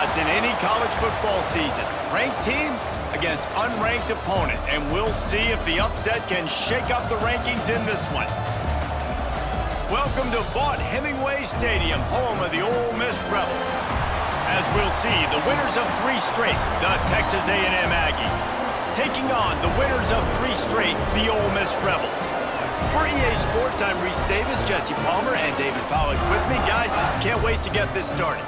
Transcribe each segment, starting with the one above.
odds in any college football season. Ranked team against unranked opponent, and we'll see if the upset can shake up the rankings in this one. Welcome to Vaught-Hemingway Stadium, home of the Ole Miss Rebels. As we'll see, the winners of 3 straight, the Texas A&M Aggies, taking on the winners of 3 straight, the Ole Miss Rebels. For EA Sports, I'm Reese Davis, Jesse Palmer, and David Pollack with me. Guys, can't wait to get this started.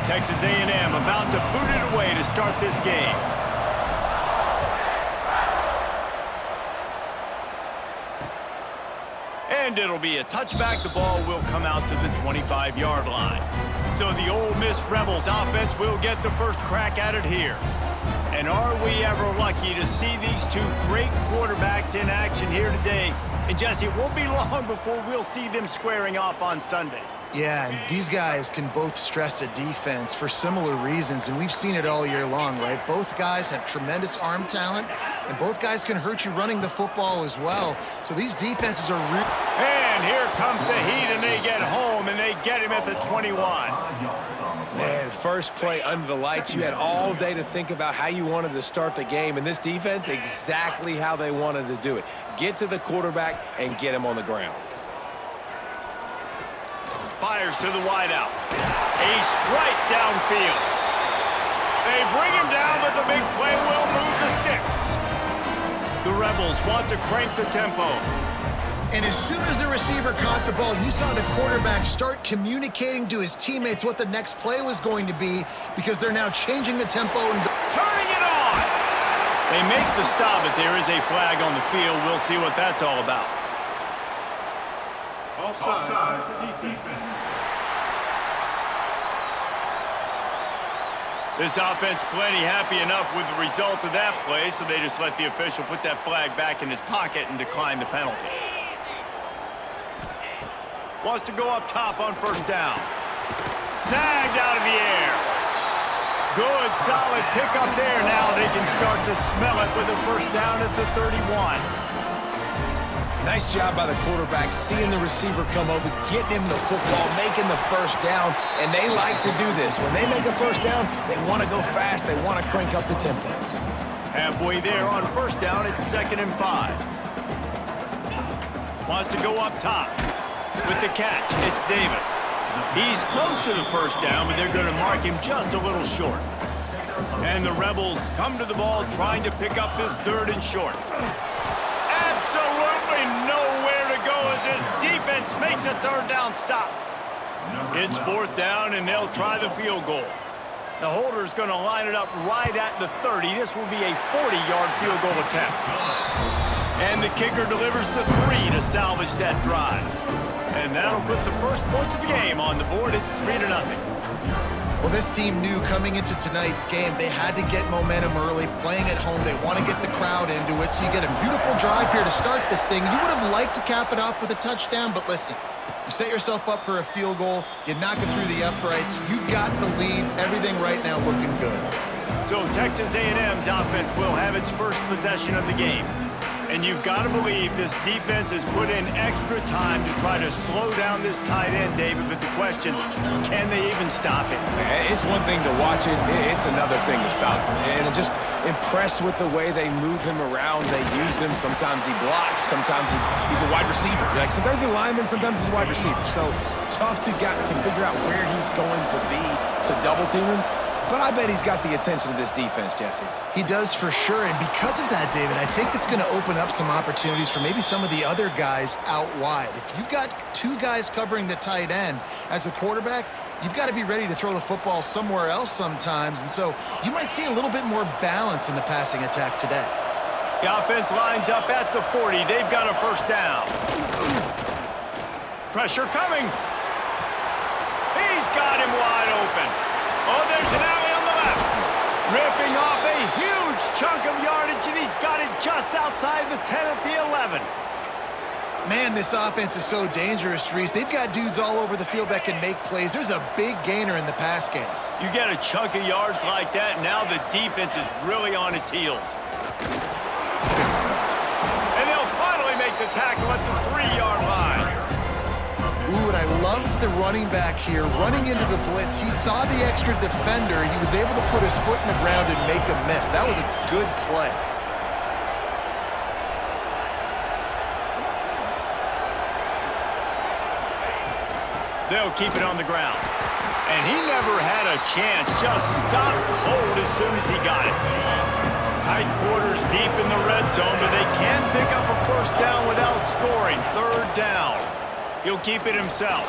Texas A&M about to boot it away to start this game. And it'll be a touchback. The ball will come out to the 25-yard line. So the Ole Miss Rebels offense will get the first crack at it here. And are we ever lucky to see these 2 great quarterbacks in action here today? And Jesse, it won't be long before we'll see them squaring off on Sundays. Yeah, and these guys can both stress a defense for similar reasons, and we've seen it all year long, right? Both guys have tremendous arm talent, and both guys can hurt you running the football as well. So these defenses are real. And here comes the heat, and they get home, and they get him at the 21. Man, first play under the lights. You had all day to think about how you wanted to start the game, and this defense, exactly how they wanted to do it. Get to the quarterback and get him on the ground. Fires to the wideout. A strike downfield. They bring him down, but the big play will move the sticks. The Rebels want to crank the tempo. And as soon as the receiver caught the ball, you saw the quarterback start communicating to his teammates what the next play was going to be, because they're now changing the tempo and turning it on. They make the stop, but there is a flag on the field. We'll see what that's all about. Offside, defense. This offense plenty happy enough with the result of that play, so they just let the official put that flag back in his pocket and decline the penalty. Wants to go up top on first down. Snagged out of the air. Good, solid pickup there. Now they can start to smell it with a first down at the 31. Nice job by the quarterback, seeing the receiver come over, getting him the football, making the first down, and they like to do this. When they make a first down, they want to go fast. They want to crank up the tempo. Halfway there on first down, it's 2nd and 5. Wants to go up top. With the catch, it's Davis. He's close to the first down, but they're going to mark him just a little short. And the Rebels come to the ball trying to pick up this 3rd and short. Absolutely nowhere to go as this defense makes a 3rd down stop. It's 4th down, and they'll try the field goal. The holder's going to line it up right at the 30. This will be a 40-yard field goal attempt. And the kicker delivers the 3 to salvage that drive. And that'll put the first points of the game on the board. It's 3-0. Well, this team knew coming into tonight's game they had to get momentum early, playing at home. They want to get the crowd into it, so you get a beautiful drive here to start this thing. You would have liked to cap it off with a touchdown, but listen, you set yourself up for a field goal, you knock it through the uprights, you've got the lead, everything right now looking good. So Texas A&M's offense will have its first possession of the game. And you've got to believe this defense has put in extra time to try to slow down this tight end, David. But the question, can they even stop it? It's one thing to watch it. It's another thing to stop it. And I'm just impressed with the way they move him around. They use him. Sometimes he blocks. Sometimes he's a wide receiver. Like sometimes he's a lineman. Sometimes he's a wide receiver. So tough to figure out where he's going to be to double team him. But I bet he's got the attention of this defense, Jesse. He does for sure, and because of that, David, I think it's going to open up some opportunities for maybe some of the other guys out wide. If you've got 2 guys covering the tight end as a quarterback, you've got to be ready to throw the football somewhere else sometimes, and so you might see a little bit more balance in the passing attack today. The offense lines up at the 40. They've got a first down. Pressure coming. He's got him wide open. Oh, there's an alley on the left. Ripping off a huge chunk of yardage, and he's got it just outside the 10 at the 11. Man, this offense is so dangerous, Reese. They've got dudes all over the field that can make plays. There's a big gainer in the pass game. You get a chunk of yards like that, now the defense is really on its heels. And they'll finally make the tackle at the 3-yard line. Ooh, and I love the running back here running into the blitz. He saw the extra defender. He was able to put his foot in the ground and make a miss. That was a good play. They'll keep it on the ground. And he never had a chance. Just stopped cold as soon as he got it. Tight quarters deep in the red zone, but they can pick up a first down without scoring. 3rd down. He'll keep it himself.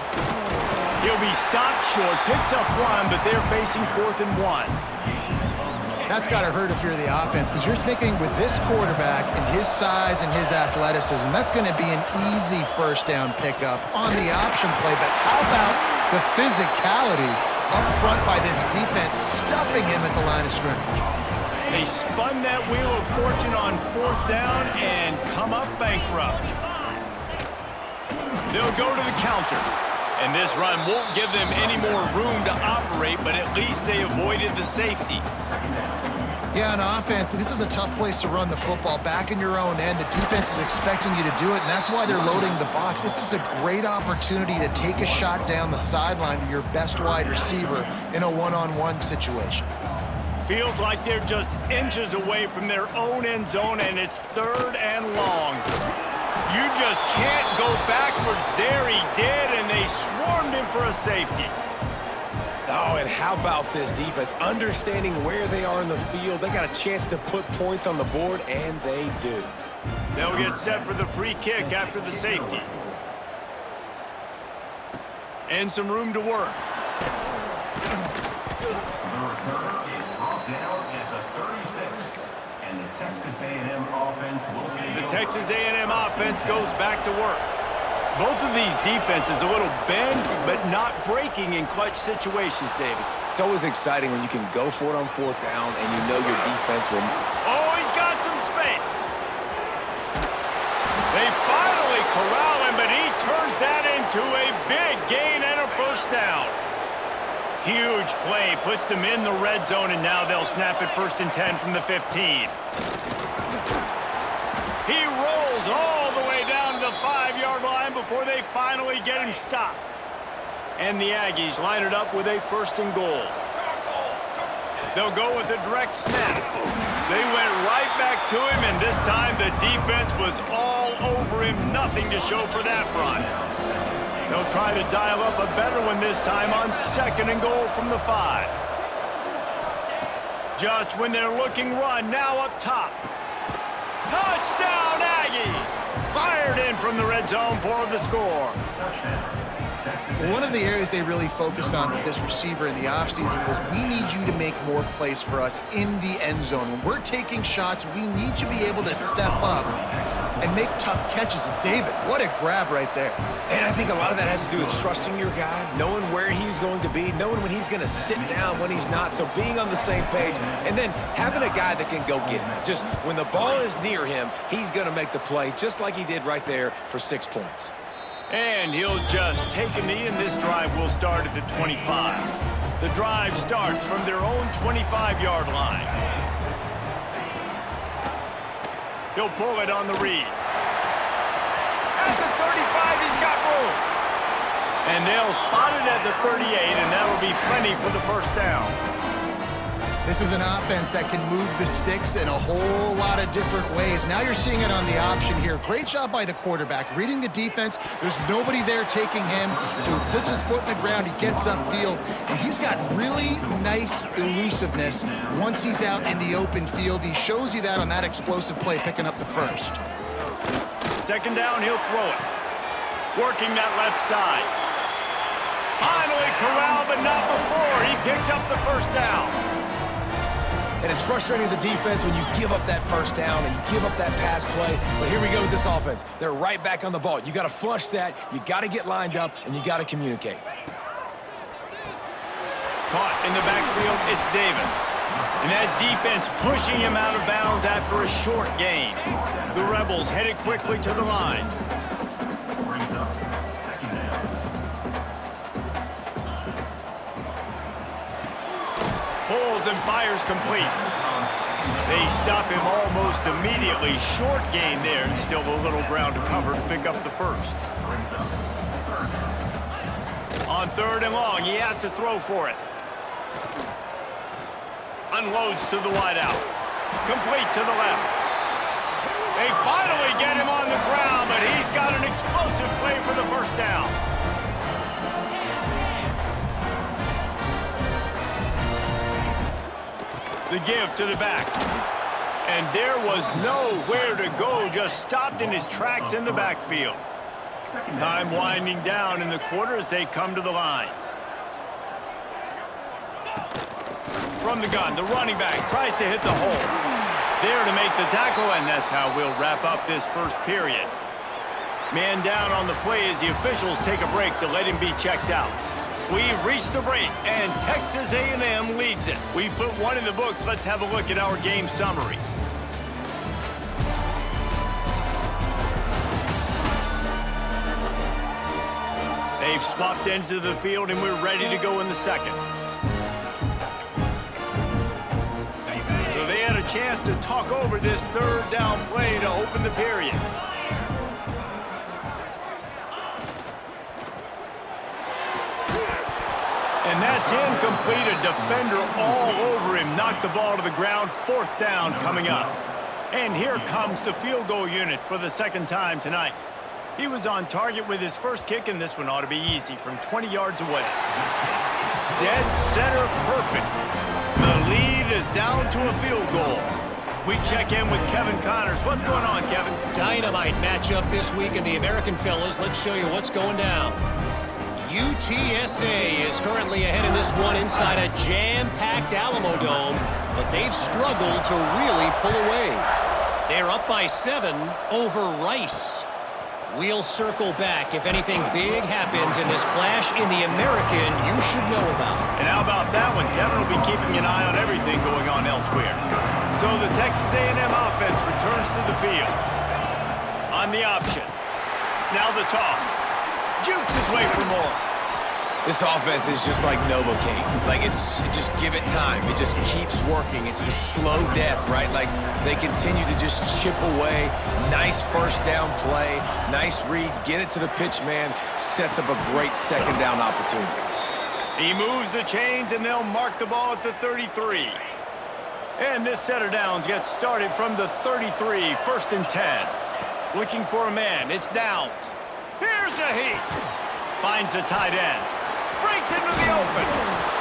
He'll be stopped short, picks up 1, but they're facing 4th and 1. That's got to hurt if you're the offense, because you're thinking with this quarterback and his size and his athleticism, that's going to be an easy first down pickup on the option play. But how about the physicality up front by this defense, stuffing him at the line of scrimmage? They spun that wheel of fortune on 4th down and come up bankrupt. They'll go to the counter. And this run won't give them any more room to operate, but at least they avoided the safety. Yeah, on offense, this is a tough place to run the football. Back in your own end, the defense is expecting you to do it, and that's why they're loading the box. This is a great opportunity to take a shot down the sideline to your best wide receiver in a one-on-one situation. Feels like they're just inches away from their own end zone, and it's 3rd and long. You just can't go backwards there. He did, and they swarmed him for a safety. Oh, and how about this defense? Understanding where they are in the field. They got a chance to put points on the board, and they do. They'll get set for the free kick after the safety. And some room to work. The return is brought down at the 36. And the Texas A&M offense will take The Texas A&M offense goes back to work. Both of these defenses a little bend, but not breaking in clutch situations, David. It's always exciting when you can go for it on 4th down and you know your defense will... Oh, he's got some space. They finally corral him, but he turns that into a big gain and a first down. Huge play, puts them in the red zone, and now they'll snap it 1st and 10 from the 15. He rolls all the way down to the 5-yard line before they finally get him stopped. And the Aggies line it up with a 1st and goal. They'll go with a direct snap. They went right back to him, and this time the defense was all over him. Nothing to show for that run. They'll try to dial up a better one this time on 2nd and goal from the 5. Just when they're looking run, now up top. Touchdown, Aggies! Fired in from the red zone for the score. One of the areas they really focused on with this receiver in the offseason was we need you to make more plays for us in the end zone. When we're taking shots, we need you to be able to step up and make tough catches. And David, what a grab right there. And I think a lot of that has to do with trusting your guy, knowing where he's going to be, knowing when he's going to sit down, when he's not. So being on the same page, and then having a guy that can go get it. Just when the ball is near him, he's going to make the play, just like he did right there for 6 points. And he'll just take a knee, and this drive will start at the 25. The drive starts from their own 25-yard line. He'll pull it on the read. At the 35, he's got room. And they'll spot it at the 38, and that'll be plenty for the first down. This is an offense that can move the sticks in a whole lot of different ways. Now you're seeing it on the option here. Great job by the quarterback. Reading the defense, there's nobody there taking him, so he puts his foot in the ground, he gets upfield, and he's got really nice elusiveness once he's out in the open field. He shows you that on that explosive play, picking up the first. 2nd down, he'll throw it. Working that left side. Finally corralled, but not before. He picked up the first down. And it's frustrating as a defense when you give up that first down and you give up that pass play. But here we go with this offense. They're right back on the ball. You got to flush that, you got to get lined up, and you got to communicate. Caught in the backfield, it's Davis. And that defense pushing him out of bounds after a short gain. The Rebels headed quickly to the line. brings up 2nd down. Pulls and fires complete. They stop him almost immediately. Short gain there, and still a little ground to cover to pick up the first. On 3rd and long, he has to throw for it. Unloads to the wideout. Complete to the left. They finally get him on the ground, but he's got an explosive play for the first down. The give to the back. And there was nowhere to go, just stopped in his tracks in the backfield. Time winding down in the quarter as they come to the line. From the gun, the running back tries to hit the hole. There to make the tackle, and that's how we'll wrap up this first period. Man down on the play as the officials take a break to let him be checked out. We've reached the break, and Texas A&M leads it. We've put one in the books. Let's have a look at our game summary. They've swapped into the field, and we're ready to go in the second. So they had a chance to talk over this 3rd down play to open the period. And that's incomplete. A defender all over him. Knocked the ball to the ground. 4th down coming up. And here comes the field goal unit for the second time tonight. He was on target with his first kick, and this one ought to be easy from 20 yards away. Dead center perfect. The lead is down to a field goal. We check in with Kevin Connors. What's going on, Kevin? Dynamite matchup this week in the American Fellas. Let's show you what's going down. UTSA is currently ahead in this one inside a jam-packed Alamo Dome, but they've struggled to really pull away. They're up by 7 over Rice. We'll circle back if anything big happens in this clash in the American you should know about. And how about that one? Kevin will be keeping an eye on everything going on elsewhere. So the Texas A&M offense returns to the field. On the option. Now the toss. Jukes his way for more. This offense is just like Novocaine. Like, just give it time. It just keeps working. It's a slow death, right? Like, they continue to just chip away. Nice first down play. Nice read. Get it to the pitch man. Sets up a great second down opportunity. He moves the chains, and they'll mark the ball at the 33. And this set of downs gets started from the 33, 1st and 10. Looking for a man. It's Downs. Here's a heat. Finds the tight end. Breaks into the open.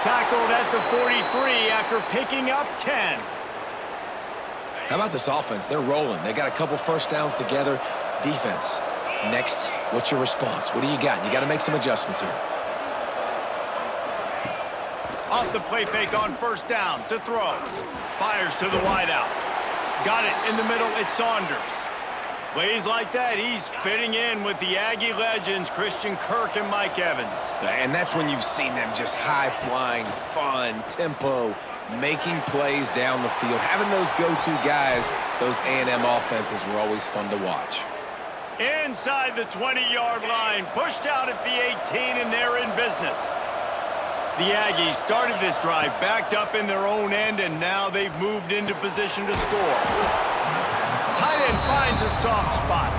Tackled at the 43 after picking up 10. How about this offense? They're rolling. They got a couple first downs together. Defense. Next, what's your response? What do you got? You got to make some adjustments here. Off the play fake on 1st down to throw. Fires to the wideout. Got it in the middle. It's Saunders. Plays like that, he's fitting in with the Aggie legends, Christian Kirk and Mike Evans. And that's when you've seen them just high-flying, fun, tempo, making plays down the field. Having those go-to guys, those A&M offenses were always fun to watch. Inside the 20-yard line, pushed out at the 18, and they're in business. The Aggies started this drive backed up in their own end, and now they've moved into position to score. Tight end finds a soft spot.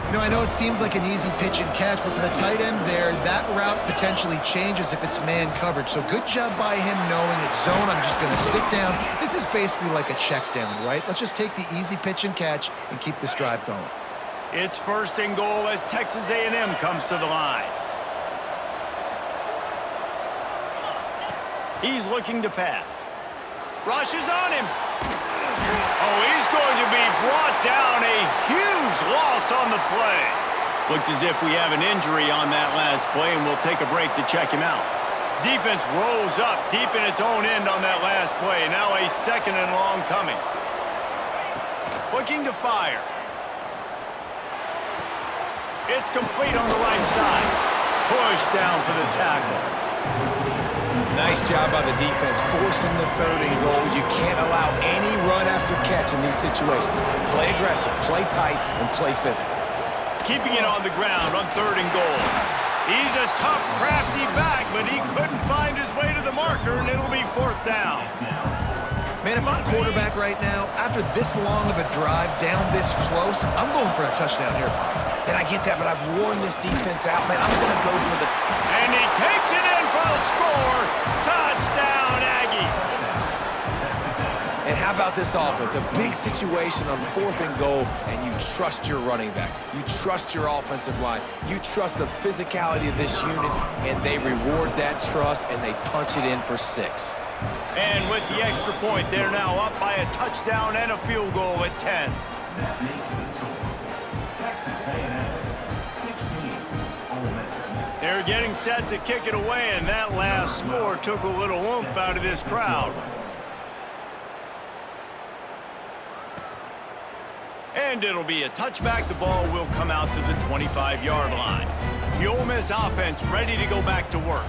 You know, I know it seems like an easy pitch and catch, but for the tight end there, that route potentially changes if it's man coverage. So good job by him knowing it's zone. I'm just going to sit down. This is basically like a check down, right? Let's just take the easy pitch and catch and keep this drive going. It's 1st and goal as Texas A&M comes to the line. He's looking to pass. Rushes on him. Oh, he's going to be brought down. A huge loss on the play. Looks as if we have an injury on that last play, and we'll take a break to check him out. Defense rolls up deep in its own end on that last play. Now a 2nd and long coming. Looking to fire. It's complete on the right side. Pushed down for the tackle. Nice job by the defense, forcing the 3rd and goal. You can't allow any run after catch in these situations. Play aggressive, play tight, and play physical. Keeping it on the ground on 3rd and goal. He's a tough, crafty back, but he couldn't find his way to the marker, and it'll be 4th down. Man, if I'm quarterback right now, after this long of a drive down this close, I'm going for a touchdown here, Bob. And I get that, but I've worn this defense out, man. I'm going to go for the... And he takes it in for the score. Touchdown, Aggie. And how about this offense? A big situation on 4th and goal, and you trust your running back. You trust your offensive line. You trust the physicality of this unit, and they reward that trust, and they punch it in for 6. And with the extra point, they're now up by a touchdown and a field goal at 10. That makes the score. Texas A&M 16, Ole Miss. They're getting set to kick it away, and that last score took a little oomph out of this crowd. And it'll be a touchback. The ball will come out to the 25-yard line. The Ole Miss offense ready to go back to work.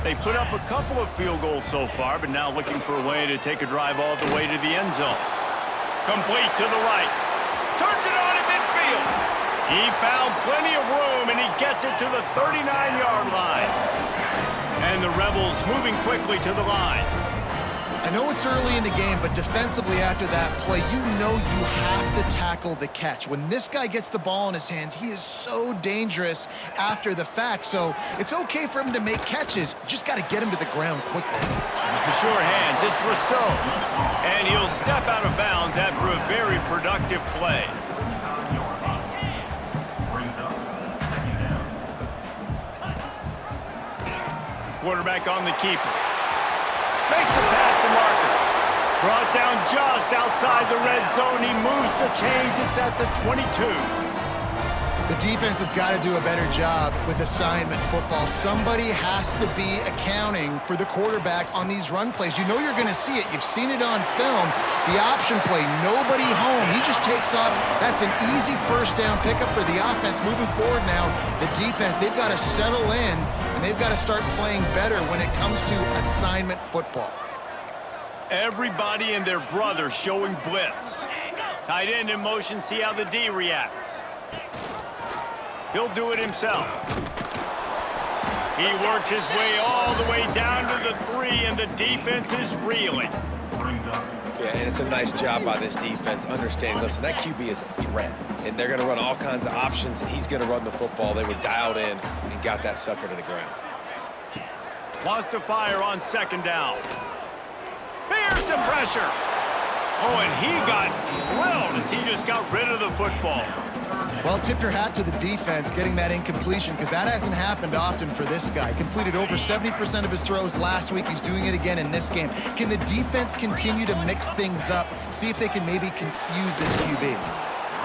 They've put up a couple of field goals so far, but now looking for a way to take a drive all the way to the end zone. Complete to the right. Turns it on at midfield. He found plenty of room, and he gets it to the 39-yard line. And the Rebels moving quickly to the line. I know it's early in the game, but defensively after that play, you know you have to tackle the catch. When this guy gets the ball in his hands, he is so dangerous after the fact. So it's okay for him to make catches. You just got to get him to the ground quickly. The sure hands, it's Rousseau. And he'll step out of bounds after a very productive play. Quarterback on the keeper. Makes a pass to Marker. Brought down just outside the red zone. He moves the chains. It's at the 22. The defense has got to do a better job with assignment football. Somebody has to be accounting for the quarterback on these run plays. You know you're going to see it. You've seen it on film. The option play, nobody home. He just takes off. That's an easy first down pickup for the offense. Moving forward now, the defense, they've got to settle in, and they've got to start playing better when it comes to assignment football. Everybody and their brother showing blitz. Tight end in motion, see how the D reacts. He'll do it himself. He works his way all the way down to the 3, and the defense is reeling. Yeah, and it's a nice job by this defense understanding, listen, that QB is a threat, and they're going to run all kinds of options, and he's going to run the football. They were dialed in and got that sucker to the ground. Wants to fire on 2nd down. Here's some pressure. Oh, and he got drilled as he just got rid of the football. Well, tip your hat to the defense getting that incompletion, because that hasn't happened often for this guy. Completed over 70% of his throws last week. He's doing it again in this game. Can the defense continue to mix things up, see if they can maybe confuse this QB?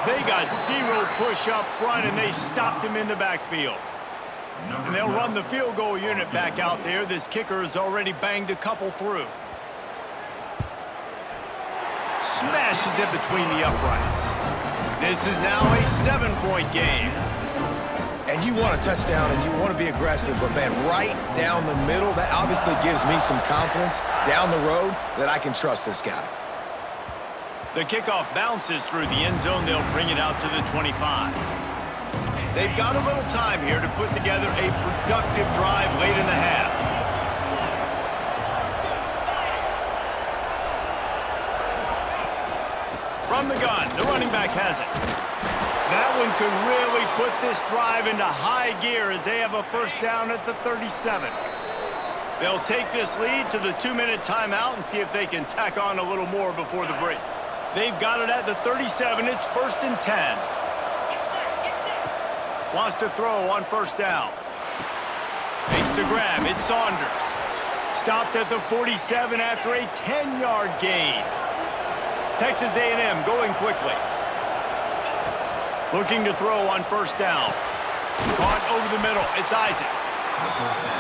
They got 0 push up front, and they stopped him in the backfield. And they'll run the field goal unit back out there. This kicker has already banged a couple through. Smashes it between the uprights. This is now a 7-point game. And you want a touchdown and you want to be aggressive, but man, right down the middle, that obviously gives me some confidence down the road that I can trust this guy. The kickoff bounces through the end zone. They'll bring it out to the 25. They've got a little time here to put together a productive drive late in the half. From the gun, the running back has it. That one could really put this drive into high gear as they have a first down at the 37. They'll take this lead to the 2-minute timeout and see if they can tack on a little more before the break. They've got it at the 37. It's 1st and 10. Wants to throw on 1st down. Makes the grab. It's Saunders. Stopped at the 47 after a 10-yard gain. Texas A&M going quickly. Looking to throw on 1st down. Caught over the middle. It's Isaac.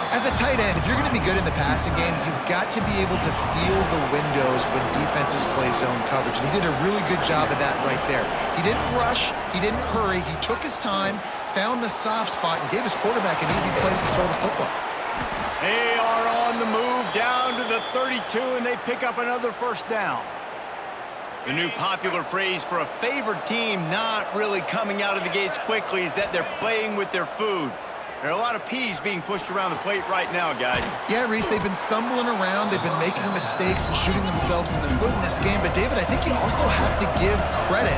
As a tight end, if you're going to be good in the passing game, you've got to be able to feel the windows when defenses play zone coverage. And he did a really good job of that right there. He didn't rush. He didn't hurry. He took his time, found the soft spot, and gave his quarterback an easy place to throw the football. They are on the move down to the 32, and they pick up another 1st down. The new popular phrase for a favored team not really coming out of the gates quickly is that they're playing with their food. There are a lot of P's being pushed around the plate right now, guys. Yeah, Reese, they've been stumbling around. They've been making mistakes and shooting themselves in the foot in this game. But, David, I think you also have to give credit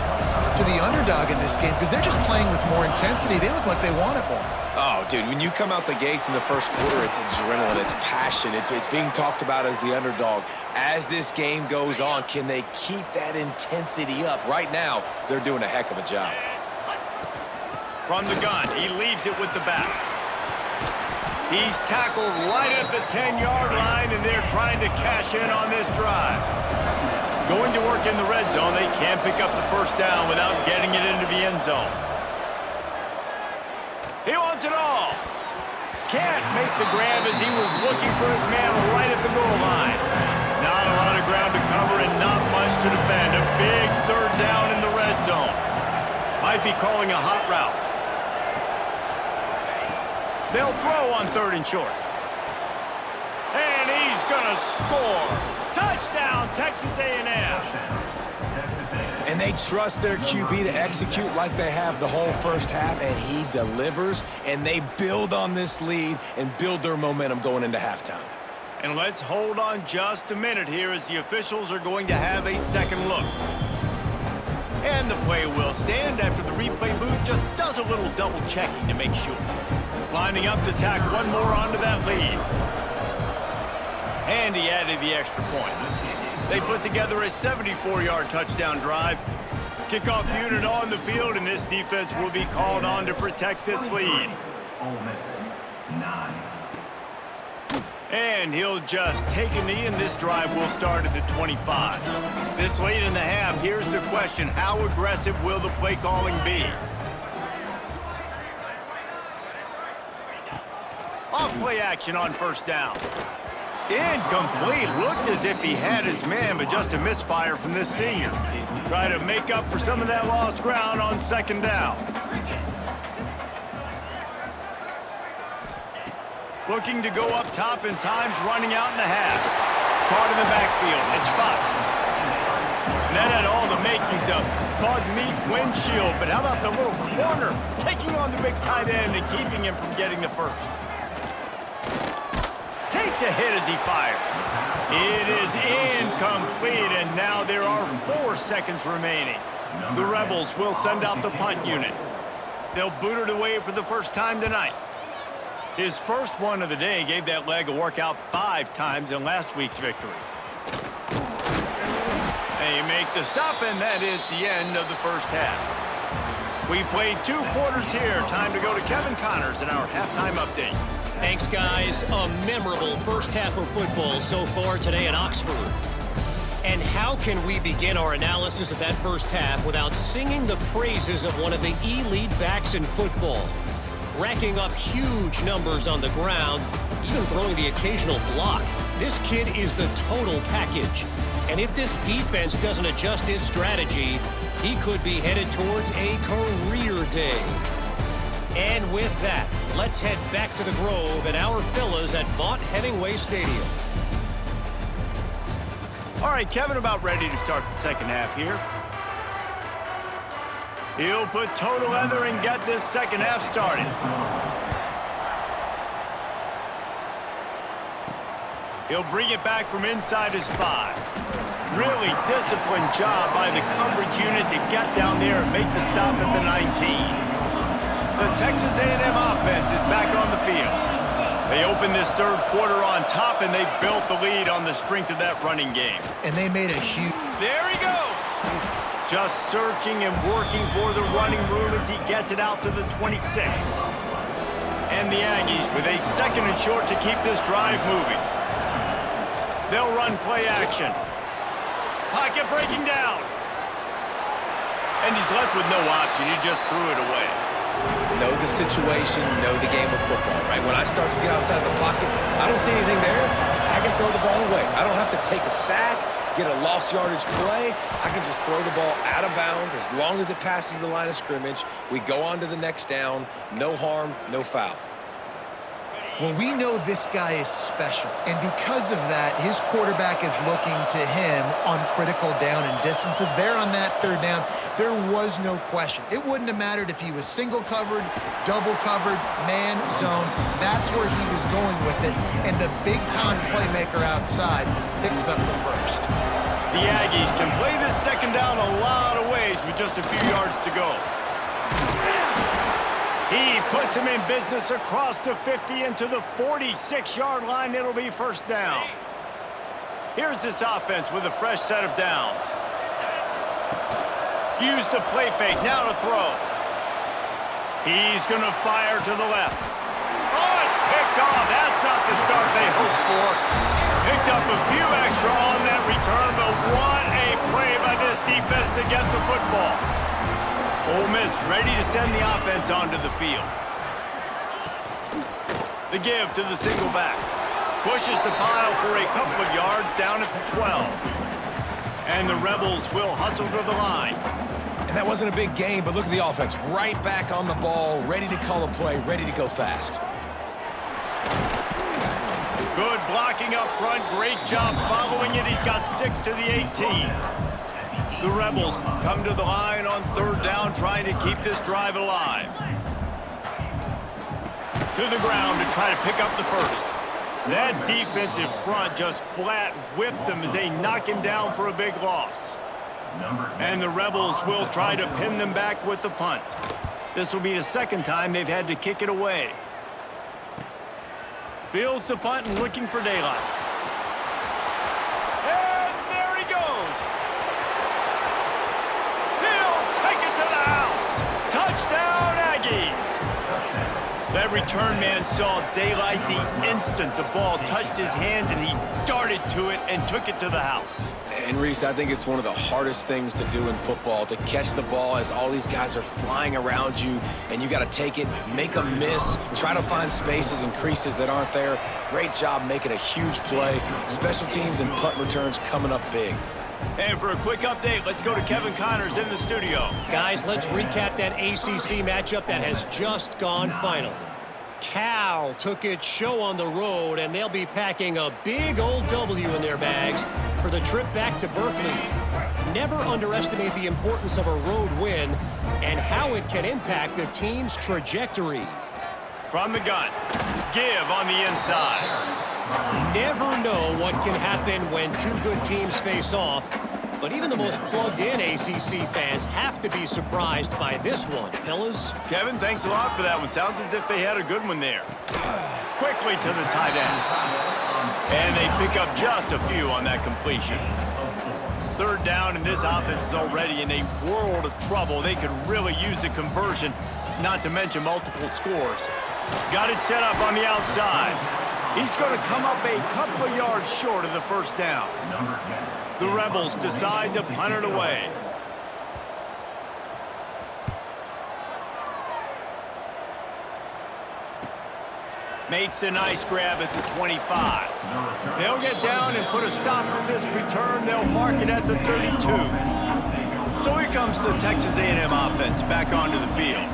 to the underdog in this game because they're just playing with more intensity. They look like they want it more. Oh, dude, when you come out the gates in the first quarter, it's adrenaline, it's passion, it's being talked about as the underdog. As this game goes on, can they keep that intensity up? Right now, they're doing a heck of a job. From the gun, he leaves it with the back. He's tackled right at the 10-yard line, and they're trying to cash in on this drive. Going to work in the red zone, they can't pick up the first down without getting it into the end zone. He wants it all. Can't make the grab as he was looking for his man right at the goal line. Not a lot of ground to cover and not much to defend. A big third down in the red zone. Might be calling a hot route. They'll throw on 3rd and short. And he's going to score. Touchdown, Texas A&M. And they trust their QB to execute like they have the whole first half, and he delivers, and they build on this lead and build their momentum going into halftime. And let's hold on just a minute here as the officials are going to have a second look. And the play will stand after the replay booth just does a little double checking to make sure. Lining up to tack one more onto that lead. And he added the extra point. They put together a 74-yard touchdown drive. Kickoff unit on the field, and this defense will be called on to protect this lead. Ole Miss 9. And he'll just take a knee, and this drive will start at the 25. This late in the half, here's the question. How aggressive will the play calling be? Off play action on first down. Incomplete. Looked as if he had his man, but just a misfire from this senior. Try to make up for some of that lost ground on second down. Looking to go up top and times running out in the half. Caught in the backfield. It's Fox. And that had all the makings of bug meat windshield, but how about the little corner taking on the big tight end and keeping him from getting the first? Takes a hit as he fires. It is incomplete, and now there are 4 seconds remaining. The Rebels will send out the punt unit. They'll boot it away for the first time tonight. His first one of the day gave that leg a workout 5 times in last week's victory. They make the stop, and that is the end of the first half. We played 2 quarters here. Time to go to Kevin Connors in our halftime update. Thanks, guys. A memorable first half of football so far today at Oxford. And how can we begin our analysis of that first half without singing the praises of one of the elite backs in football? Racking up huge numbers on the ground, even throwing the occasional block. This kid is the total package. And if this defense doesn't adjust its strategy, he could be headed towards a career day. And with that, let's head back to the Grove and our fellas at Vaught Hemingway Stadium. All right, Kevin, about ready to start the second half here. He'll put toe to leather and get this second half started. He'll bring it back from inside his 5. Really disciplined job by the coverage unit to get down there and make the stop at the 19. The Texas A&M offense is back on the field. They opened this third quarter on top, and they built the lead on the strength of that running game. And they made a huge... There he goes! Just searching and working for the running room as he gets it out to the 26. And the Aggies with a 2nd and short to keep this drive moving. They'll run play action. Pocket breaking down. And he's left with no option. He just threw it away. Know the situation, know the game of football, right? When I start to get outside the pocket, I don't see anything there. I can throw the ball away. I don't have to take a sack, get a lost yardage play. I can just throw the ball out of bounds as long as it passes the line of scrimmage. We go on to the next down. No harm, no foul. Well, we know this guy is special, and because of that, his quarterback is looking to him on critical down and distances. There on that third down, there was no question. It wouldn't have mattered if he was single covered, double covered, man, zone. That's where he was going with it, and the big-time playmaker outside picks up the first. The Aggies can play this second down a lot of ways with just a few yards to go. He puts him in business across the 50 into the 46-yard line. It'll be first down. Here's this offense with a fresh set of downs. Use the play fake. Now to throw. He's going to fire to the left. Oh, it's picked off. That's not the start they hoped for. Picked up a few extra on that return, but what a play by this defense to get the football. Ole Miss ready to send the offense onto the field. The give to the single back. Pushes the pile for a couple of yards down at the 12. And the Rebels will hustle to the line. And that wasn't a big game, but look at the offense. Right back on the ball, ready to call a play, ready to go fast. Good blocking up front. Great job following it. He's got 6 to the 18. The Rebels come to the line on third down, trying to keep this drive alive. To the ground to try to pick up the first. That defensive front just flat whipped them as they knock him down for a big loss. And the Rebels will try to pin them back with the punt. This will be the second time they've had to kick it away. Fields the punt and looking for daylight. And there he goes. He'll take it to the house. Touchdown, Aggies. That return man saw daylight the instant the ball touched his hands, and he darted to it and took it to the house. And Reese, I think it's one of the hardest things to do in football, to catch the ball as all these guys are flying around you, and you got to take it, make a miss, try to find spaces and creases that aren't there. Great job making a huge play. Special teams and punt returns coming up big. And for a quick update, let's go to Kevin Connors in the studio. Guys, let's recap that ACC matchup that has just gone final. Cal took its show on the road, and they'll be packing a big old W in their bags for the trip back to Berkeley. Never underestimate the importance of a road win and how it can impact a team's trajectory. From the gun, give on the inside. Never know what can happen when two good teams face off, but even the most plugged-in ACC fans have to be surprised by this one, fellas. Kevin, thanks a lot for that one. Sounds as if they had a good one there. Quickly to the tight end. And they pick up just a few on that completion. Third down, and this offense is already in a world of trouble. They could really use a conversion, not to mention multiple scores. Got it set up on the outside. He's going to come up a couple of yards short of the first down. The Rebels decide to punt it away. Makes a nice grab at the 25. They'll get down and put a stop to this return. They'll mark it at the 32. So here comes the Texas A&M offense back onto the field.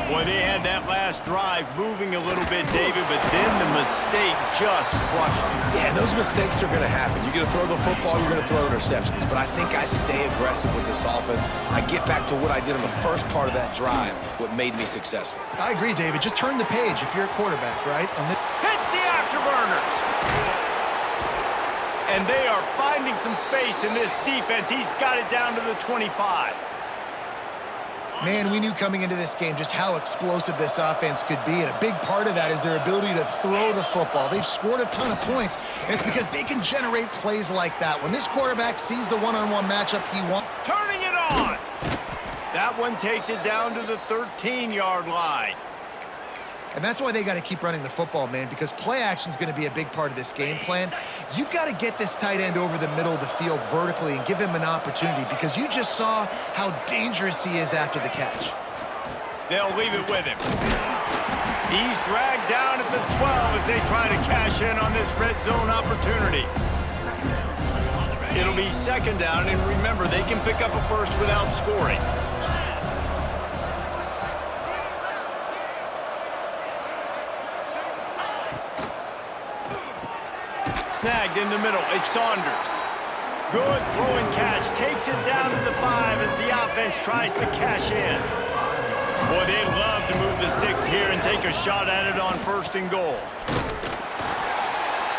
Boy, they had that last drive moving a little bit, David, but then the mistake just crushed them. Yeah, those mistakes are going to happen. You're going to throw the football, you're going to throw interceptions. But I think I stay aggressive with this offense. I get back to what I did on the first part of that drive, what made me successful. I agree, David. Just turn the page if you're a quarterback, right? Hits the afterburners. And they are finding some space in this defense. He's got it down to the 25. Man, we knew coming into this game just how explosive this offense could be, and a big part of that is their ability to throw the football. They've scored a ton of points, and it's because they can generate plays like that. When this quarterback sees the one-on-one matchup he wants... Turning it on! That one takes it down to the 13-yard line. And that's why they got to keep running the football, man, because play action is going to be a big part of this game plan. You've got to get this tight end over the middle of the field vertically and give him an opportunity, because you just saw how dangerous he is after the catch. They'll leave it with him. He's dragged down at the 12 as they try to cash in on this red zone opportunity. It'll be second down, and remember, they can pick up a first without scoring. Snagged in the middle. It's Saunders. Good throw and catch. Takes it down to the 5 as the offense tries to cash in. Boy, they'd love to move the sticks here and take a shot at it on 1st and goal.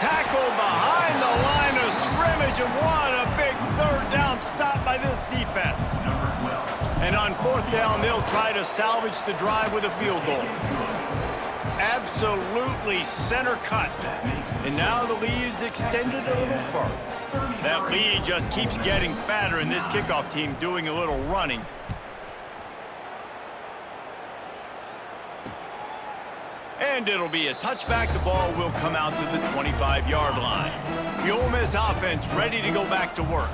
Tackle behind the line of scrimmage, and what a big 3rd down stop by this defense. And on 4th down, they'll try to salvage the drive with a field goal. Absolutely center cut. And now the lead is extended a little further. That lead just keeps getting fatter, and this kickoff team doing a little running. And it'll be a touchback. The ball will come out to the 25-yard line. The Ole Miss offense ready to go back to work.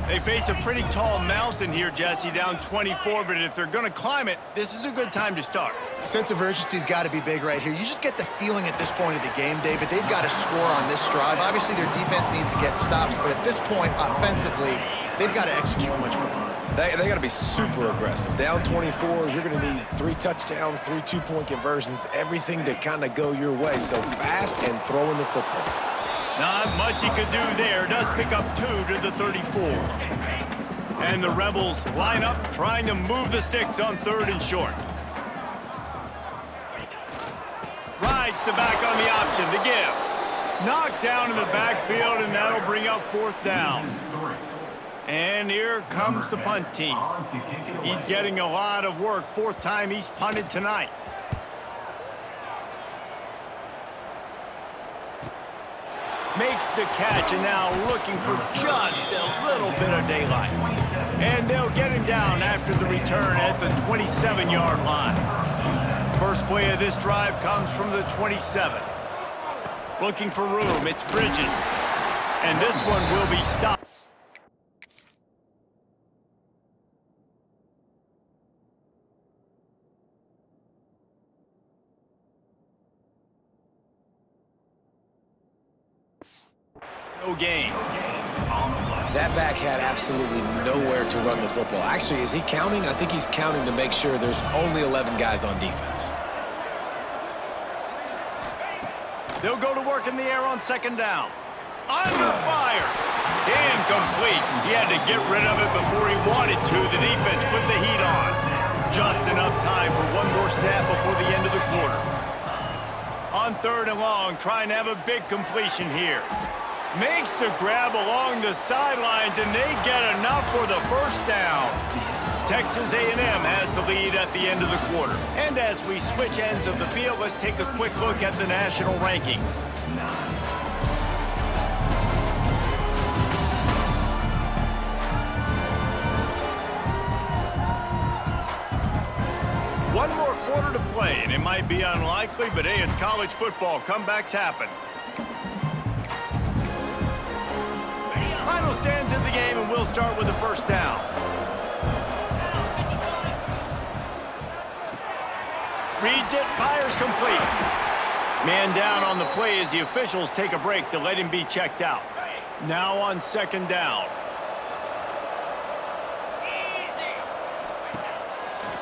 They face a pretty tall mountain here, Jesse, down 24, but if they're going to climb it, this is a good time to start. Sense of urgency's got to be big right here. You just get the feeling at this point of the game, David, they've got to score on this drive. Obviously, their defense needs to get stops, but at this point, offensively, they've got to execute much better. They got to be super aggressive. Down 24, you're going to need 3 touchdowns, 3 two-point conversions, everything to kind of go your way. So fast and throwing the football. Not much he could do there. Does pick up 2 to the 34. And the Rebels line up, trying to move the sticks on 3rd and short. Rides the back on the option, the give. Knocked down in the backfield, and that'll bring up 4th down. And here comes the punt team. He's getting a lot of work. 4th time he's punted tonight. Makes the catch, and now looking for just a little bit of daylight. And they'll get him down after the return at the 27-yard line. First play of this drive comes from the 27. Looking for room, it's Bridges. And this one will be stopped. No gain. That back had absolutely nowhere to run the football. Actually, is he counting? I think he's counting to make sure there's only 11 guys on defense. They'll go to work in the air on 2nd down. Under fire. Incomplete. He had to get rid of it before he wanted to. The defense put the heat on. Just enough time for one more snap before the end of the quarter. On 3rd and long, trying to have a big completion here. Makes the grab along the sidelines, and they get enough for the 1st down. Texas A&M has the lead at the end of the quarter. And as we switch ends of the field, let's take a quick look at the national rankings. One more quarter to play, and it might be unlikely, but hey, it's college football. Comebacks happen. Final stands in the game, and we'll start with the 1st down. Reads it, fires complete. Man down on the play as the officials take a break to let him be checked out. Now on 2nd down.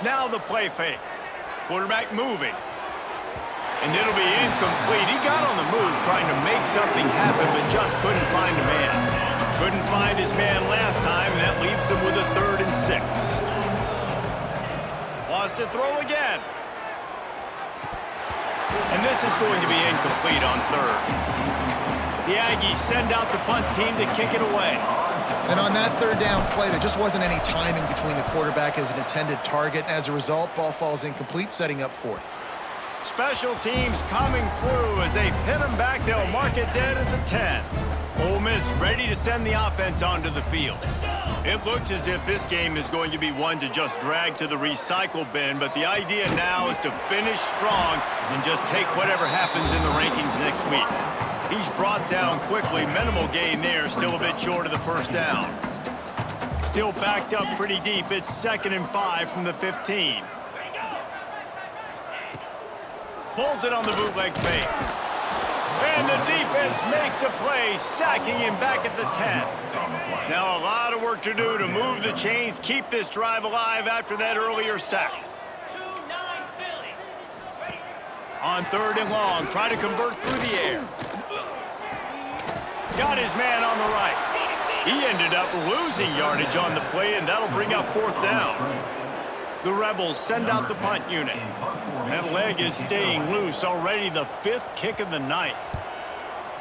Now the play fake. Quarterback moving. And it'll be incomplete. He got on the move trying to make something happen, but just couldn't find a man. Couldn't find his man last time, and that leaves them with a 3rd and 6. Wants to throw again. And this is going to be incomplete on 3rd. The Aggies send out the punt team to kick it away. And on that 3rd down play, there just wasn't any timing between the quarterback as an intended target. As a result, ball falls incomplete, setting up 4th. Special teams coming through as they pin them back. They'll mark it dead at the 10. Ole Miss ready to send the offense onto the field. It looks as if this game is going to be one to just drag to the recycle bin, but the idea now is to finish strong and just take whatever happens in the rankings next week. He's brought down quickly. Minimal gain there, still a bit short of the 1st down. Still backed up pretty deep. It's 2nd and 5 from the 15. Pulls it on the bootleg fake. And the defense makes a play, sacking him back at the 10. Now a lot of work to do to move the chains, keep this drive alive after that earlier sack. On 3rd and long, try to convert through the air. Got his man on the right. He ended up losing yardage on the play, and that'll bring up 4th down. The Rebels send out the punt unit. That leg is staying loose, already the 5th kick of the night.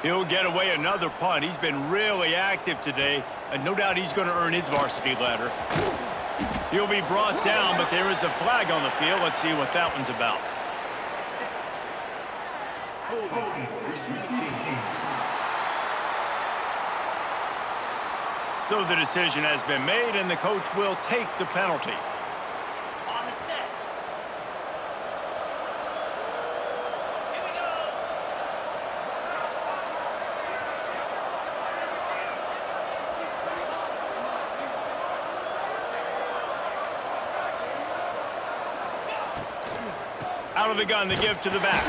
He'll get away another punt. He's been really active today, and no doubt he's going to earn his varsity letter. He'll be brought down, but there is a flag on the field. Let's see what that one's about. So the decision has been made, and the coach will take the penalty. On the set. Here we go. Out of the gun to give to the back.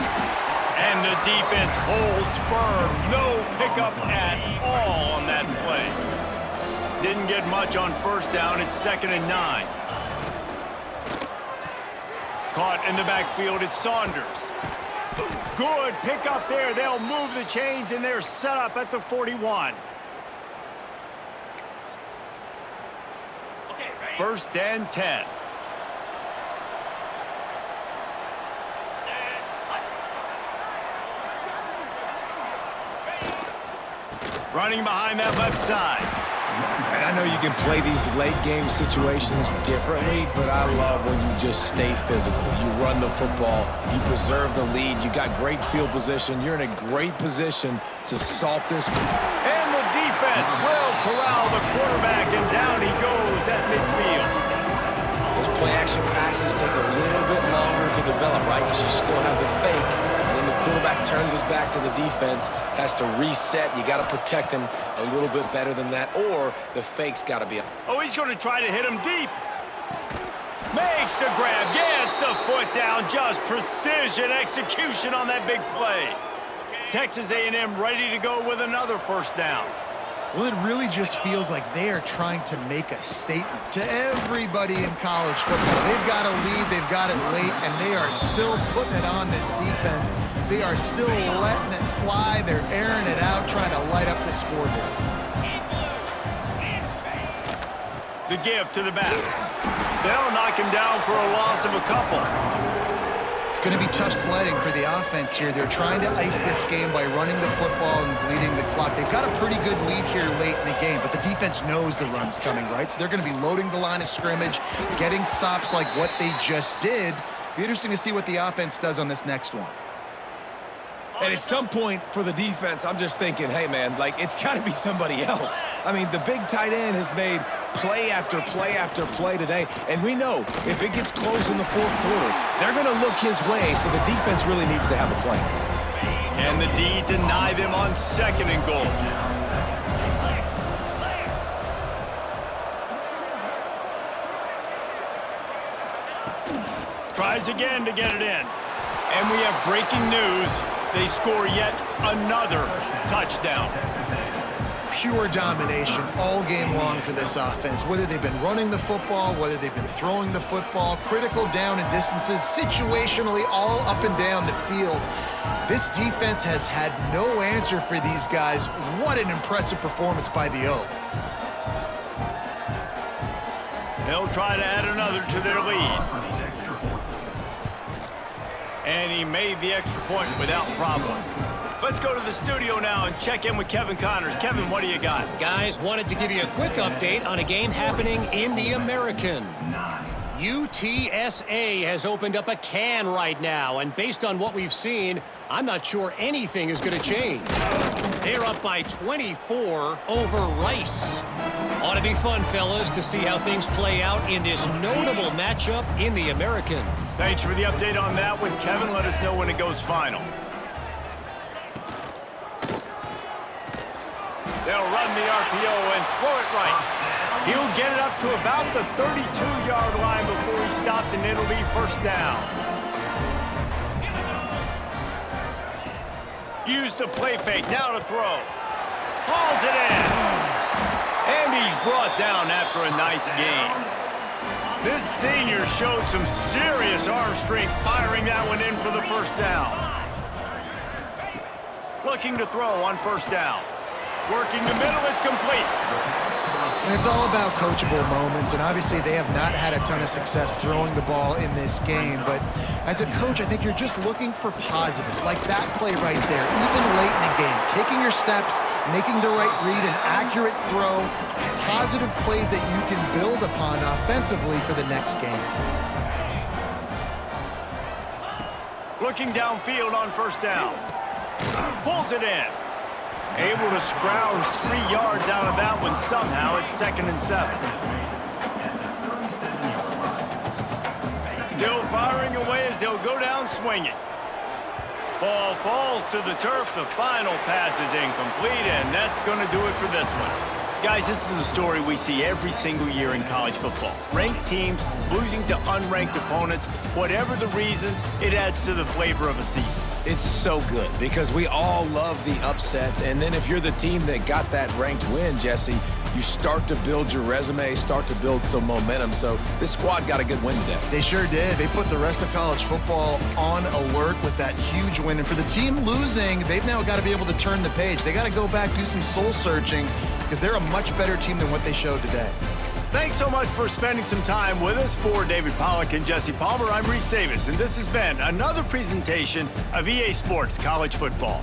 And the defense holds firm. No pickup at all on that play. Didn't get much on 1st down. It's 2nd and 9. Caught in the backfield. It's Saunders. Good pickup there. They'll move the chains, and they're set up at the 41. Okay, ready? 1st and 10. Running behind that left side. And I know you can play these late game situations differently, but I love when you just stay physical. You run the football, you preserve the lead, you got great field position, you're in a great position to salt this. And the defense will corral the quarterback, and down he goes at midfield. Those play-action passes take a little bit longer to develop, right? Because you still have the fake, and then the quarterback turns his back to the defense, has to reset. You got to protect him a little bit better than that, or the fake's got to be. Oh, he's going to try to hit him deep. Makes the grab, gets the foot down, just precision execution on that big play. Texas A&M ready to go with another 1st down. Well, it really just feels like they are trying to make a statement to everybody in college football. They've got a lead, they've got it late, and they are still putting it on this defense. They are still letting it fly. They're airing it out, trying to light up the scoreboard. The give to the back. They'll knock him down for a loss of a couple. It's going to be tough sledding for the offense here. They're trying to ice this game by running the football and bleeding the clock. They've got a pretty good lead here late in the game, but the defense knows the run's coming, right? So they're going to be loading the line of scrimmage, getting stops like what they just did. Be interesting to see what the offense does on this next one. And at some point for the defense, I'm just thinking, hey, man, like, it's got to be somebody else. I mean, the big tight end has made play after play after play today, and we know if it gets close in the 4th quarter, they're going to look his way, so the defense really needs to have a plan. And the D deny them on 2nd and goal. Tries again to get it in. And we have breaking news. They score yet another touchdown. Pure domination all game long for this offense. Whether they've been running the football, whether they've been throwing the football, critical down and distances, situationally all up and down the field. This defense has had no answer for these guys. What an impressive performance by the O. They'll try to add another to their lead. And he made the extra point without problem. Let's go to the studio now and check in with Kevin Connors. Kevin, what do you got? Guys, wanted to give you a quick update on a game happening in the American. UTSA has opened up a can right now, and based on what we've seen, I'm not sure anything is going to change. They're up by 24 over Rice. Ought to be fun, fellas, to see how things play out in this notable matchup in the American. Thanks for the update on that one, Kevin. Let us know when it goes final. They'll run the RPO and throw it right. He'll get it up to about the 32-yard line before he stopped, and it'll be 1st down. Use the play fake, now to throw. Hauls it in. And he's brought down after a nice game. This senior showed some serious arm strength firing that one in for the 1st down. Looking to throw on 1st down. Working the middle, it's complete. And it's all about coachable moments, and obviously they have not had a ton of success throwing the ball in this game, but as a coach, I think you're just looking for positives, like that play right there, even late in the game, taking your steps, making the right read, an accurate throw, positive plays that you can build upon offensively for the next game. Looking downfield on first down. Pulls it in. Able to scrounge 3 yards out of that one somehow. It's 2nd and 7. Still firing away as he'll go down swinging. Ball falls to the turf. The final pass is incomplete, and that's going to do it for this one. Guys, this is a story we see every single year in college football. Ranked teams losing to unranked opponents. Whatever the reasons, it adds to the flavor of a season. It's so good because we all love the upsets, and then if you're the team that got that ranked win, Jesse, you start to build your resume, start to build some momentum. So this squad got a good win today. They sure did. They put the rest of college football on alert with that huge win. And for the team losing, they've now got to be able to turn the page. They got to go back, do some soul searching, because they're a much better team than what they showed today. Thanks so much for spending some time with us. For David Pollack and Jesse Palmer, I'm Reese Davis, and this has been another presentation of EA Sports College Football.